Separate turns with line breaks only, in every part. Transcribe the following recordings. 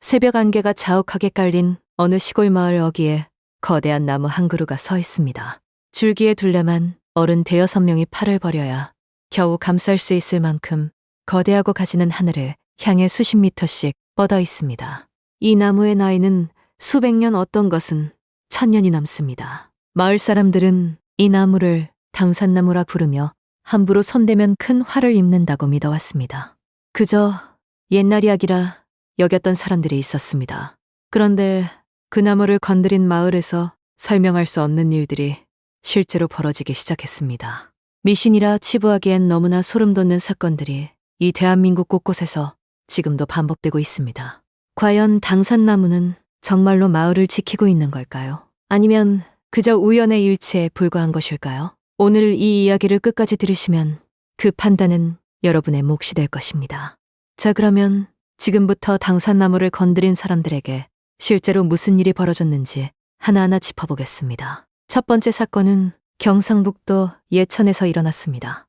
새벽 안개가 자욱하게 깔린 어느 시골 마을 어귀에 거대한 나무 한 그루가 서 있습니다. 줄기에 둘레만 어른 대여섯 명이 팔을 벌여야 겨우 감쌀 수 있을 만큼 거대하고 가지는 하늘을 향해 수십 미터씩 뻗어 있습니다. 이 나무의 나이는 수백 년, 어떤 것은 천년이 넘습니다. 마을 사람들은 이 나무를 당산나무라 부르며 함부로 손대면 큰 화를 입는다고 믿어왔습니다. 그저 옛날 이야기라 여겼던 사람들이 있었습니다. 그런데 그 나무를 건드린 마을에서 설명할 수 없는 일들이 실제로 벌어지기 시작했습니다. 미신이라 치부하기엔 너무나 소름 돋는 사건들이 이 대한민국 곳곳에서 지금도 반복되고 있습니다. 과연 당산나무는 정말로 마을을 지키고 있는 걸까요? 아니면 그저 우연의 일치에 불과한 것일까요? 오늘 이 이야기를 끝까지 들으시면 그 판단은 여러분의 몫이 될 것입니다. 자, 그러면 지금부터 당산나무를 건드린 사람들에게 실제로 무슨 일이 벌어졌는지 하나하나 짚어보겠습니다. 첫 번째 사건은 경상북도 예천에서 일어났습니다.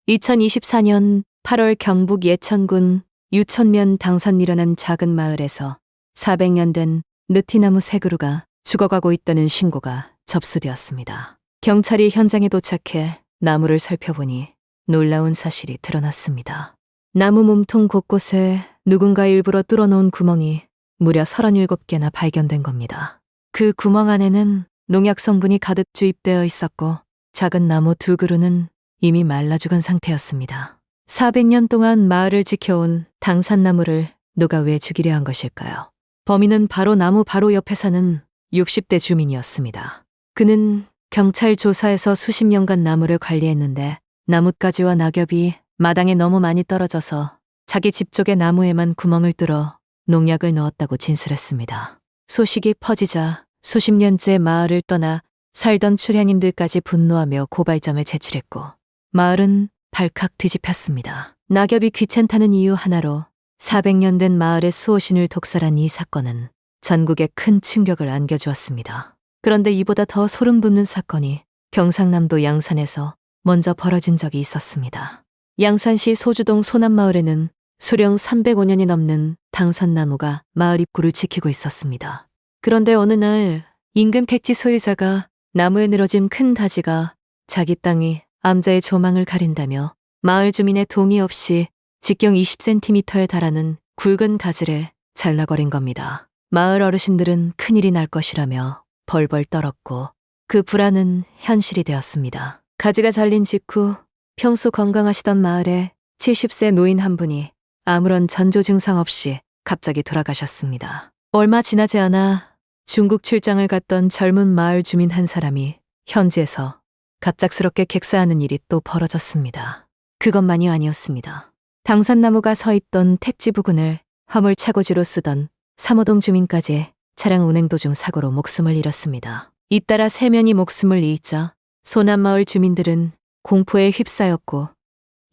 2024년 8월 경북 예천군 유천면 당산이라는 작은 마을에서 400년 된 느티나무 세 그루가 죽어가고 있다는 신고가 접수되었습니다. 경찰이 현장에 도착해 나무를 살펴보니 놀라운 사실이 드러났습니다. 나무 몸통 곳곳에 누군가 일부러 뚫어놓은 구멍이 무려 37개나 발견된 겁니다. 그 구멍 안에는 농약 성분이 가득 주입되어 있었고 작은 나무 두 그루는 이미 말라 죽은 상태였습니다. 400년 동안 마을을 지켜온 당산나무를 누가 왜 죽이려 한 것일까요? 범인은 바로 나무 바로 옆에 사는 60대 주민이었습니다. 그는 경찰 조사에서 수십 년간 나무를 관리했는데 나뭇가지와 낙엽이 마당에 너무 많이 떨어져서 자기 집 쪽의 나무에만 구멍을 뚫어 농약을 넣었다고 진술했습니다. 소식이 퍼지자 수십 년째 마을을 떠나 살던 출향인들까지 분노하며 고발장을 제출했고 마을은 발칵 뒤집혔습니다. 낙엽이 귀찮다는 이유 하나로 400년 된 마을의 수호신을 독살한 이 사건은 전국에 큰 충격을 안겨주었습니다. 그런데 이보다 더 소름 돋는 사건이 경상남도 양산에서 먼저 벌어진 적이 있었습니다. 양산시 소주동 소남마을에는 수령 305년이 넘는 당산나무가 마을 입구를 지키고 있었습니다. 그런데 어느 날 인근 택지 소유자가 나무에 늘어진 큰 다지가 자기 땅이 암자의 조망을 가린다며 마을 주민의 동의 없이 직경 20cm에 달하는 굵은 가지를 잘라버린 겁니다. 마을 어르신들은 큰일이 날 것이라며 벌벌 떨었고 그 불안은 현실이 되었습니다. 가지가 잘린 직후 평소 건강하시던 마을에 70세 노인 한 분이 아무런 전조 증상 없이 갑자기 돌아가셨습니다. 얼마 지나지 않아 중국 출장을 갔던 젊은 마을 주민 한 사람이 현지에서 갑작스럽게 객사하는 일이 또 벌어졌습니다. 그것만이 아니었습니다. 당산나무가 서 있던 택지 부근을 화물 차고지로 쓰던 삼호동 주민까지 차량 운행 도중 사고로 목숨을 잃었습니다. 잇따라 세 명이 목숨을 잃자 소남마을 주민들은 공포에 휩싸였고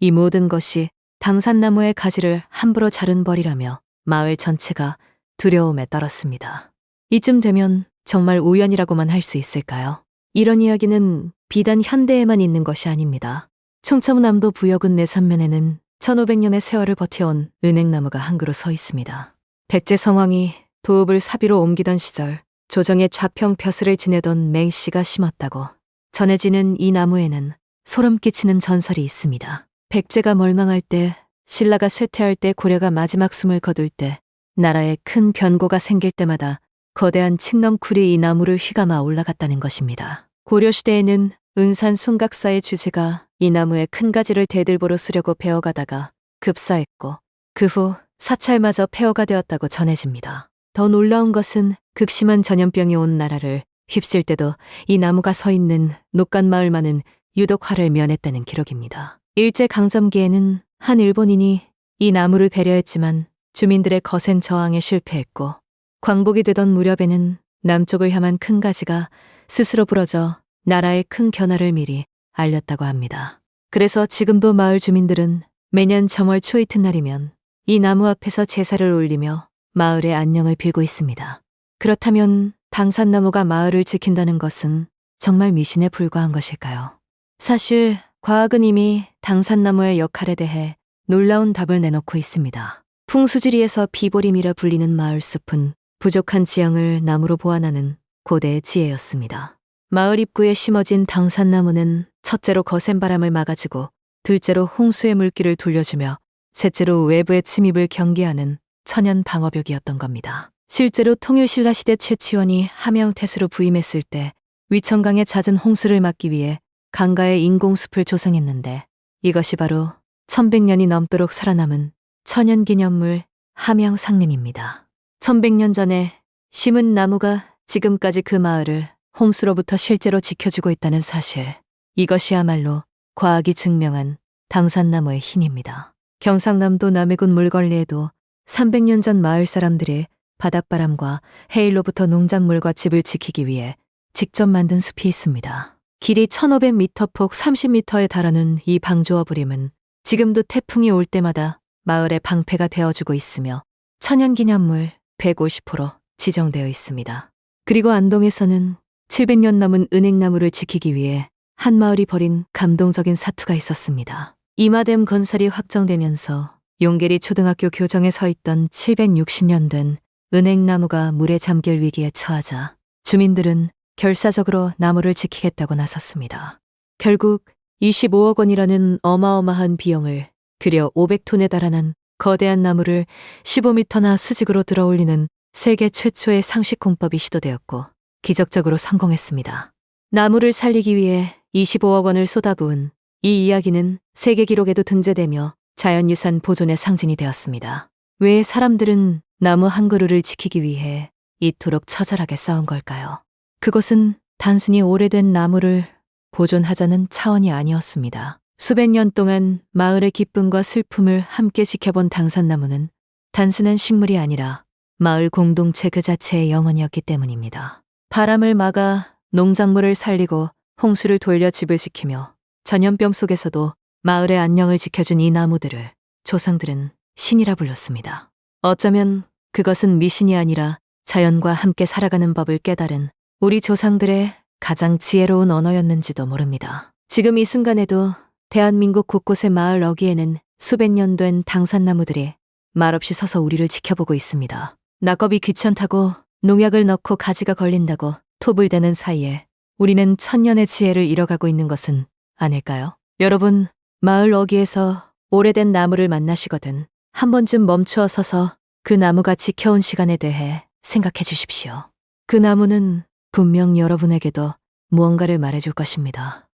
이 모든 것이 당산나무의 가지를 함부로 자른 벌이라며 마을 전체가 두려움에 떨었습니다. 이쯤 되면 정말 우연이라고만 할 수 있을까요? 이런 이야기는 비단 현대에만 있는 것이 아닙니다. 충청남도 부여군 내산면에는 1500년의 세월을 버텨온 은행나무가 한 그루 서 있습니다. 백제 성왕이 도읍을 사비로 옮기던 시절 조정의 좌평 벼슬을 지내던 맹씨가 심었다고 전해지는 이 나무에는 소름 끼치는 전설이 있습니다. 백제가 멸망할 때, 신라가 쇠퇴할 때, 고려가 마지막 숨을 거둘 때, 나라에 큰 변고가 생길 때마다 거대한 칡넘쿨이 이 나무를 휘감아 올라갔다는 것입니다. 고려시대에는 은산 순각사의 주제가 이 나무의 큰 가지를 대들보로 쓰려고 베어가다가 급사했고 그 후 사찰마저 폐허가 되었다고 전해집니다. 더 놀라운 것은 극심한 전염병이 온 나라를 휩쓸 때도 이 나무가 서 있는 녹간마을만은 유독 화를 면했다는 기록입니다. 일제강점기에는 한 일본인이 이 나무를 배려했지만 주민들의 거센 저항에 실패했고 광복이 되던 무렵에는 남쪽을 향한 큰 가지가 스스로 부러져 나라의 큰 변화를 미리 알렸다고 합니다. 그래서 지금도 마을 주민들은 매년 정월 초 이튿날이면 이 나무 앞에서 제사를 올리며 마을의 안녕을 빌고 있습니다. 그렇다면 당산나무가 마을을 지킨다는 것은 정말 미신에 불과한 것일까요? 사실 과학은 이미 당산나무의 역할에 대해 놀라운 답을 내놓고 있습니다. 풍수지리에서 비보림이라 불리는 마을 숲은 부족한 지형을 나무로 보완하는 고대의 지혜였습니다. 마을 입구에 심어진 당산나무는 첫째로 거센 바람을 막아주고 둘째로 홍수의 물기를 돌려주며 셋째로 외부의 침입을 경계하는 천연 방어벽이었던 겁니다. 실제로 통일신라 시대 최치원이 함양태수로 부임했을 때 위천강의 잦은 홍수를 막기 위해 강가에 인공숲을 조성했는데 이것이 바로 1100년이 넘도록 살아남은 천연기념물 함양상림입니다. 1100년 전에 심은 나무가 지금까지 그 마을을 홍수로부터 실제로 지켜주고 있다는 사실. 이것이야말로 과학이 증명한 당산나무의 힘입니다. 경상남도 남해군 물걸리에도 300년 전 마을 사람들이 바닷바람과 해일로부터 농작물과 집을 지키기 위해 직접 만든 숲이 있습니다. 길이 1500m, 폭 30m에 달하는 이 방조어부림은 지금도 태풍이 올 때마다 마을의 방패가 되어주고 있으며 천연기념물 150호로 지정되어 있습니다. 그리고 안동에서는 700년 넘은 은행나무를 지키기 위해 한 마을이 벌인 감동적인 사투가 있었습니다. 이마댐 건설이 확정되면서 용계리 초등학교 교정에 서 있던 760년 된 은행나무가 물에 잠길 위기에 처하자 주민들은 결사적으로 나무를 지키겠다고 나섰습니다. 결국 25억 원이라는 어마어마한 비용을 들여 500톤에 달하는 거대한 나무를 15m나 수직으로 들어올리는 세계 최초의 상식공법이 시도되었고 기적적으로 성공했습니다. 나무를 살리기 위해 25억 원을 쏟아부은 이 이야기는 세계 기록에도 등재되며 자연유산 보존의 상징이 되었습니다. 왜 사람들은 나무 한 그루를 지키기 위해 이토록 처절하게 싸운 걸까요? 그것은 단순히 오래된 나무를 보존하자는 차원이 아니었습니다. 수백 년 동안 마을의 기쁨과 슬픔을 함께 지켜본 당산나무는 단순한 식물이 아니라 마을 공동체 그 자체의 영혼이었기 때문입니다. 바람을 막아 농작물을 살리고 홍수를 돌려 집을 지키며 전염병 속에서도 마을의 안녕을 지켜준 이 나무들을 조상들은 신이라 불렀습니다. 어쩌면 그것은 미신이 아니라 자연과 함께 살아가는 법을 깨달은 우리 조상들의 가장 지혜로운 언어였는지도 모릅니다. 지금 이 순간에도 대한민국 곳곳의 마을 어귀에는 수백 년 된 당산나무들이 말없이 서서 우리를 지켜보고 있습니다. 낙엽이 귀찮다고 농약을 넣고 가지가 걸린다고 톱을 대는 사이에 우리는 천년의 지혜를 잃어가고 있는 것은 아닐까요? 여러분, 마을 어귀에서 오래된 나무를 만나시거든 한 번쯤 멈추어 서서 그 나무가 지켜온 시간에 대해 생각해 주십시오. 그 나무는 분명 여러분에게도 무언가를 말해줄 것입니다.